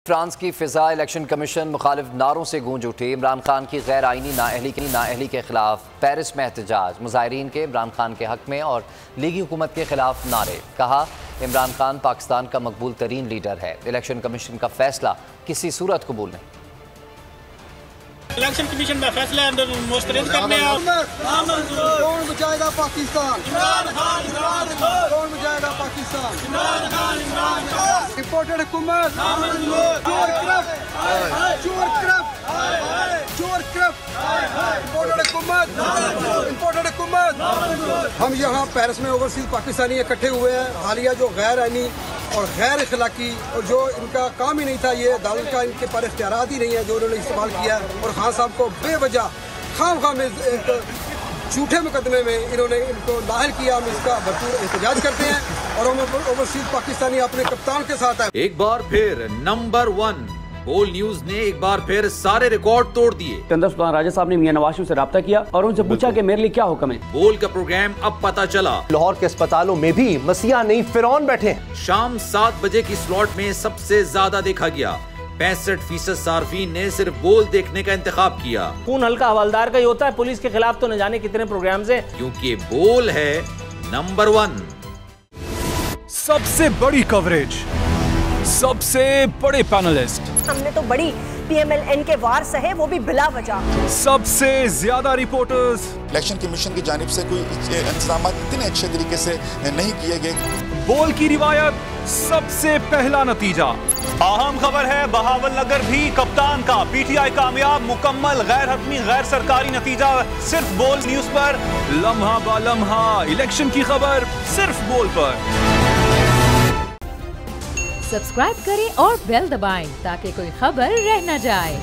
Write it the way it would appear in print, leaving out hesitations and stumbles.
France की फिजा election commission मुखालिफ नारों से गूंज उठी। इमरान खान की गैर आइनी नाअहली के खिलाफ पेरिस में एहतजाज। मुजाहिरीन के इमरान खान के हक में और लीगी हुकूमत के खिलाफ नारे। कहा, इमरान खान पाकिस्तान का मकबूल तरीन लीडर है। इलेक्शन कमीशन का फैसला किसी सूरत कबूल नहीं। इलेक्शन कमीशन का फैसला मुस्तरद करने कौन बचाएगा पाकिस्तान? कौन बचाएगा पाकिस्तान? इंपोर्टेड हुकूमत, इंपोर्टेड हुकूमत। हम यहाँ पेरिस में ओवरसीज पाकिस्तानी इकट्ठे हुए हैं। हालिया जो गैर आइनी और गैर अखलाकी और जो इनका काम ही नहीं था, ये अदालत का इनके पर इख्तियारात ही नहीं है जो उन्होंने इस्तेमाल किया है। और खान साहब को बेवजह खाम में एक झूठे मुकदमे में इन्होंने इनको नाअहल किया। हम इसका भरपूर एहतजाज करते हैं और हम ओवरसीज पाकिस्तानी अपने कप्तान के साथ है। एक बार फिर नंबर 1 बोल न्यूज ने एक बार फिर सारे रिकॉर्ड तोड़ दिए। सुल्तान राजा साहब ने मियां नवाज शरीफ से राब्ता किया और उनसे पूछा कि मेरे लिए क्या हुक्म है। बोल का प्रोग्राम अब पता चला। लाहौर के अस्पतालों में भी मसीहा नहीं फिरौन बैठे हैं। शाम 7 बजे की स्लॉट में सबसे ज्यादा देखा गया। 65% सार्फिन ने सिर्फ बोल देखने का इंतखाब किया। खून हल्का हवलदार का ही होता है, पुलिस के खिलाफ तो न जाने कितने प्रोग्राम्स हैं। क्योंकि बोल है नंबर 1। सबसे बड़ी कवरेज, सबसे बड़े पैनलिस्ट, हमने तो बड़ी PMLN के वार सहे, वो भी बिला वजह। सबसे ज्यादा रिपोर्टर्स। इलेक्शन कमीशन की जानिब से कोई इंतजाम इतने अच्छे तरीके से नहीं किए गए। बोल की रिवायत, सबसे पहला नतीजा। अहम खबर है, बहावल नगर भी कप्तान का PTI कामयाब। मुकम्मल गैर हतमी गैर सरकारी नतीजा सिर्फ बोल न्यूज पर। लम्हा बा लम्हा इलेक्शन की खबर सिर्फ बोल पर। सब्सक्राइब करें और बेल दबाएं ताकि कोई खबर रह न जाए।